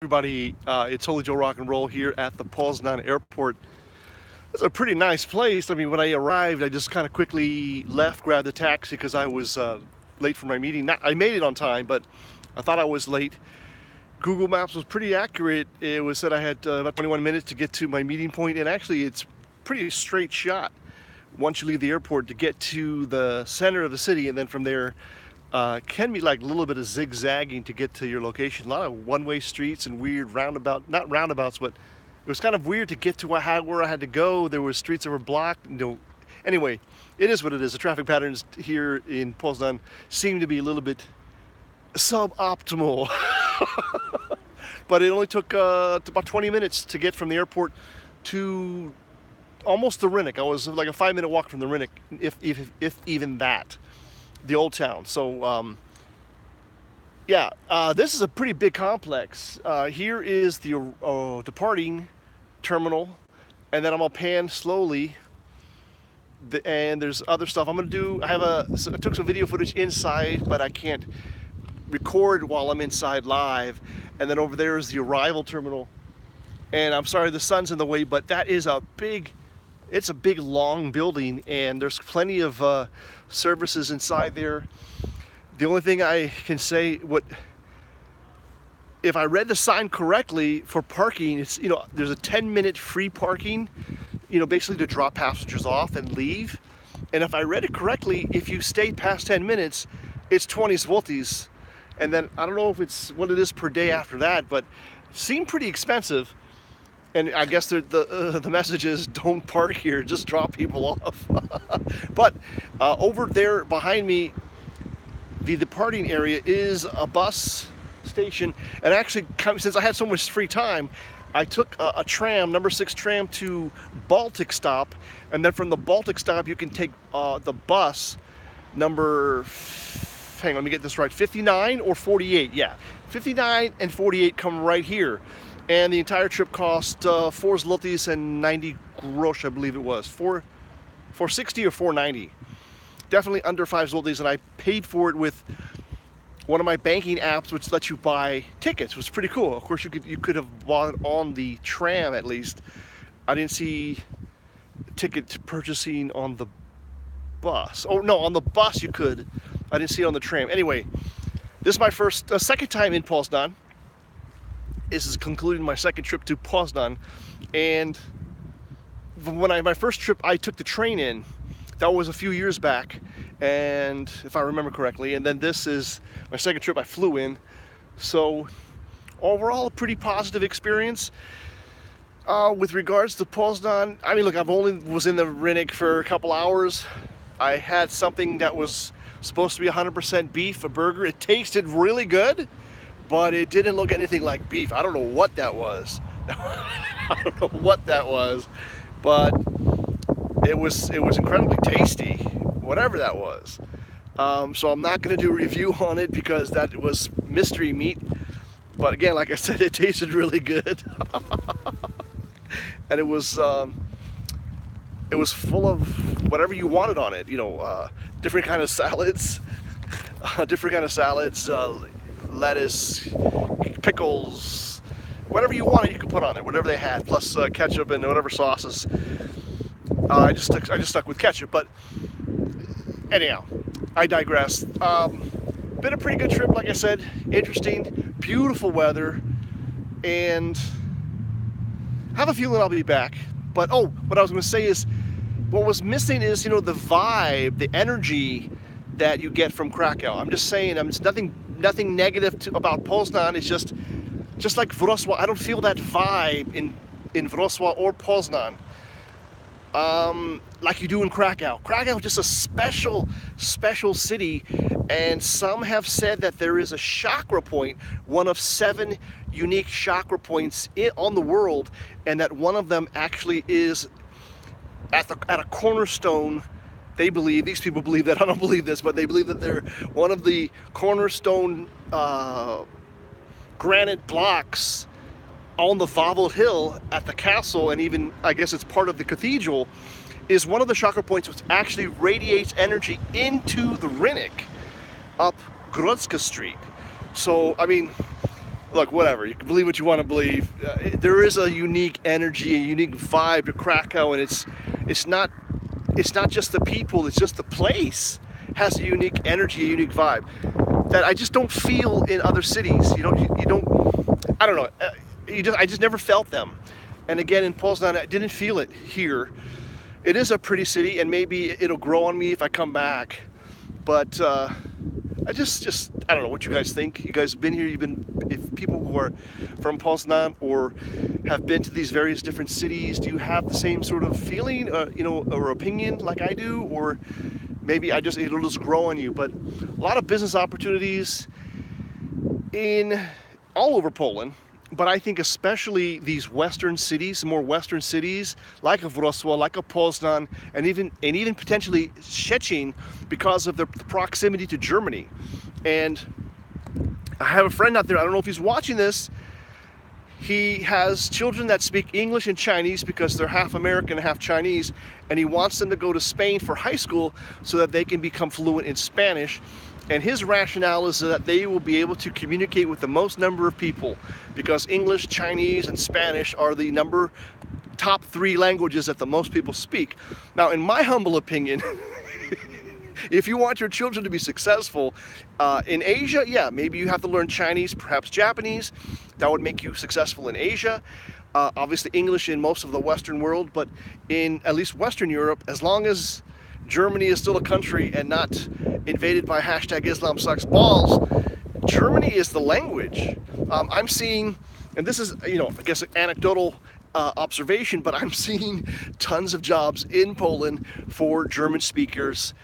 Everybody, it's Holy Joe Rock and Roll here at the Poznan Airport. It's a pretty nice place. I mean, when I arrived, I just kind of quickly left, grabbed a taxi because I was late for my meeting. I made it on time, but I thought I was late. Google Maps was pretty accurate. It was said I had about 21 minutes to get to my meeting point, and actually, it's pretty straight shot once you leave the airport to get to the center of the city, and then from there can be like a little bit of zigzagging to get to your location. A lot of one-way streets and weird not roundabouts, but it was kind of weird to get to where I had to go. There were streets that were blocked. Anyway, it is what it is. The traffic patterns here in Poznan seem to be a little bit suboptimal. But it only took about 20 minutes to get from the airport to almost the Rinnick. I was like a 5-minute walk from the Rinnick, if even that, the old town. So this is a pretty big complex. Here is the departing terminal, and then I'm gonna pan slowly. And there's other stuff I'm gonna do. I took some video footage inside, but I can't record while I'm inside live. And then over there is the arrival terminal. And I'm sorry the sun's in the way, but that is it's a big long building, and there's plenty of services inside there. The only thing I can say, if I read the sign correctly for parking, it's, there's a 10-minute free parking, basically to drop passengers off and leave. And if I read it correctly, if you stay past 10 minutes, it's 20 zlotys. And then I don't know if it's what it is per day after that, but it seemed pretty expensive. And I guess the message is don't park here, just drop people off. But over there behind me, the departing area is a bus station. And actually, since I had so much free time, I took a tram, number 6 tram, to Baltic Stop. And then from the Baltic Stop, you can take the bus number, hang on, let me get this right, 59 or 48. Yeah, 59 and 48 come right here. And the entire trip cost 4 zlotys and 90 grosz, I believe it was. 460 or 490. Definitely under 5 zlotys, and I paid for it with one of my banking apps, which lets you buy tickets, which was pretty cool. Of course, you could have bought it on the tram at least. I didn't see ticket purchasing on the bus. Oh no, on the bus you could. I didn't see it on the tram. Anyway, this is my second time in Poznan. This is concluding my second trip to Poznan, and when my first trip, I took the train in. That was a few years back, and if I remember correctly. And then this is my second trip I flew in. So overall, a pretty positive experience. With regards to Poznan, I mean, look, I've only was in the Rinnick for a couple hours. I had something that was supposed to be 100% beef, a burger. It tasted really good, but it didn't look anything like beef. I don't know what that was. I don't know what that was, but it was incredibly tasty, whatever that was. So I'm not going to do a review on it because that was mystery meat. But again, like I said, it tasted really good, and it was full of whatever you wanted on it. Different kind of salads, lettuce, pickles, whatever you wanted, you could put on it, whatever they had, plus ketchup and whatever sauces. I just stuck with ketchup, but anyhow, I digress. Been a pretty good trip, like I said. Interesting, beautiful weather, and I have a feeling I'll be back. But what I was going to say is, what was missing is, the vibe, the energy that you get from Krakow. I'm just saying, it's nothing negative about Poznan. It's just like Wrocław. I don't feel that vibe in Wrocław or Poznan like you do in Krakow. Krakow is just a special city, and some have said that there is a chakra point, one of 7 unique chakra points on the world, and that one of them actually is at a cornerstone. They believe, these people believe that, I don't believe this, but they believe that they're one of the cornerstone granite blocks on the Wawel Hill at the castle, and even, I guess it's part of the cathedral, is one of the chakra points which actually radiates energy into the Rinnick up Grodzka Street. So, I mean, look, whatever, you can believe what you want to believe. There is a unique energy, a unique vibe to Krakow, and it's not just the people, it's just the place has a unique energy, a unique vibe that I just don't feel in other cities. You don't, I don't know, I just never felt them. And again, in Poznan, I didn't feel it here. It is a pretty city, and maybe it'll grow on me if I come back. But I just I don't know what you guys think. You guys have been here. If people who are from Poznan or have been to these various different cities, do you have the same sort of feeling, or opinion like I do, or maybe it'll just grow on you? But a lot of business opportunities in all over Poland. But I think especially these western cities, more western cities, like a Wrocław, like a Poznan, and even potentially Szczecin, because of the proximity to Germany. And I have a friend out there, I don't know if he's watching this, he has children that speak English and Chinese because they're half American and half Chinese, and he wants them to go to Spain for high school so that they can become fluent in Spanish. And his rationale is that they will be able to communicate with the most number of people because English, Chinese, and Spanish are the top 3 languages that the most people speak. Now, in my humble opinion, if you want your children to be successful in Asia, yeah, maybe you have to learn Chinese, perhaps Japanese. That would make you successful in Asia. Obviously English in most of the Western world, but in at least Western Europe, as long as Germany is still a country and not invaded by #IslamSucksBalls, Germany is the language. I'm seeing, and this is, I guess an anecdotal observation, but I'm seeing tons of jobs in Poland for German speakers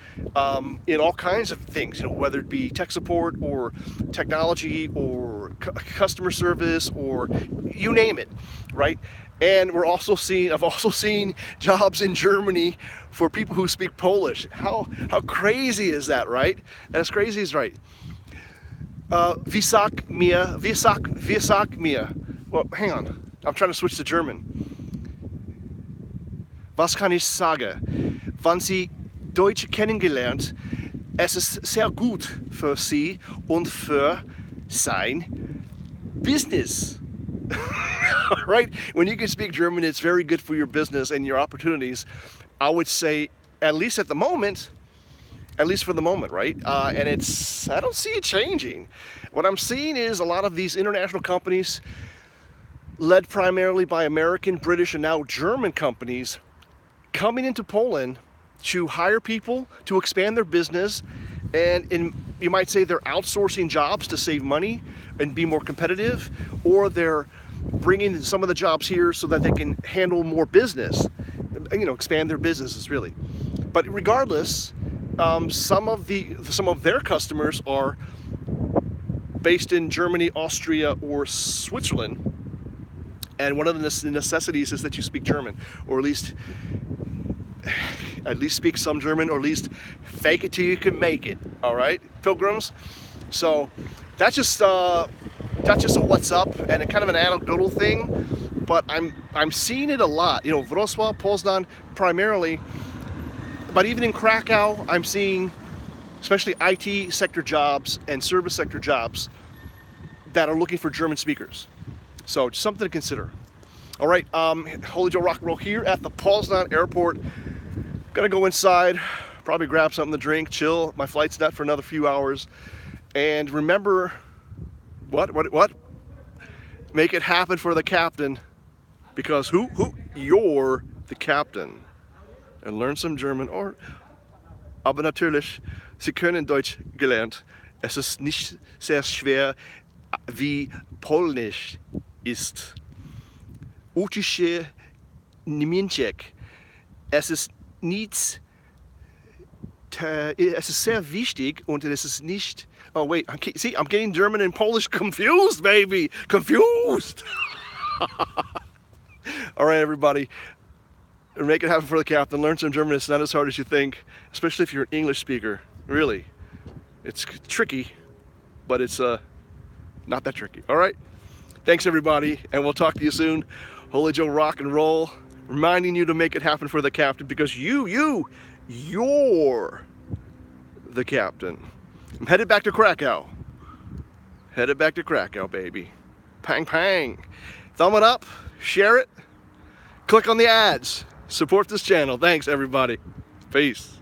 in all kinds of things, whether it be tech support or technology or customer service or you name it, right? And I've also seen jobs in Germany for people who speak Polish. How crazy is that, right? As crazy as right. Wie sagt mir. Well, hang on. I'm trying to switch to German. Was kann ich sagen? Wann Sie Deutsch kennengelernt, es ist sehr gut für Sie und für sein Business. Right? When you can speak German, it's very good for your business and your opportunities. I would say, at least for the moment, right? And I don't see it changing. What I'm seeing is a lot of these international companies, led primarily by American, British, and now German companies, coming into Poland to hire people, to expand their business, and you might say they're outsourcing jobs to save money and be more competitive, or they're bringing some of the jobs here so that they can handle more business, expand their businesses really. But regardless, some of their customers are based in Germany, Austria, or Switzerland, and one of the necessities is that you speak German, or at least speak some German, or at least fake it till you can make it. All right, pilgrims. So that's just a what's up and a kind of an anecdotal thing, but I'm seeing it a lot. Wrocław, Poznan primarily, but even in Krakow, I'm seeing especially IT sector jobs and service sector jobs that are looking for German speakers. So just something to consider. All right, Holy Joe Rock and Roll here at the Poznan Airport. Gonna go inside, probably grab something to drink, chill. My flight's not for another few hours. And remember, what? Make it happen for the captain, because you're the captain. And learn some German, aber natürlich, Sie können Deutsch gelernt. Es ist nicht sehr schwer, wie Polnisch ist. Uczycie Niemiecek. Es ist nichts, es ist sehr wichtig und es ist nicht. Oh wait, see, I'm getting German and Polish confused, baby, confused. All right, everybody, make it happen for the captain. Learn some German. It's not as hard as you think, especially if you're an English speaker. Really, it's tricky, but it's not that tricky. All right, thanks everybody, and we'll talk to you soon. Holy Joe Rock and Roll, reminding you to make it happen for the captain, because you're the captain. I'm headed back to Krakow. Headed back to Krakow, baby. Pang, pang. Thumb it up, share it, click on the ads. Support this channel. Thanks, everybody. Peace.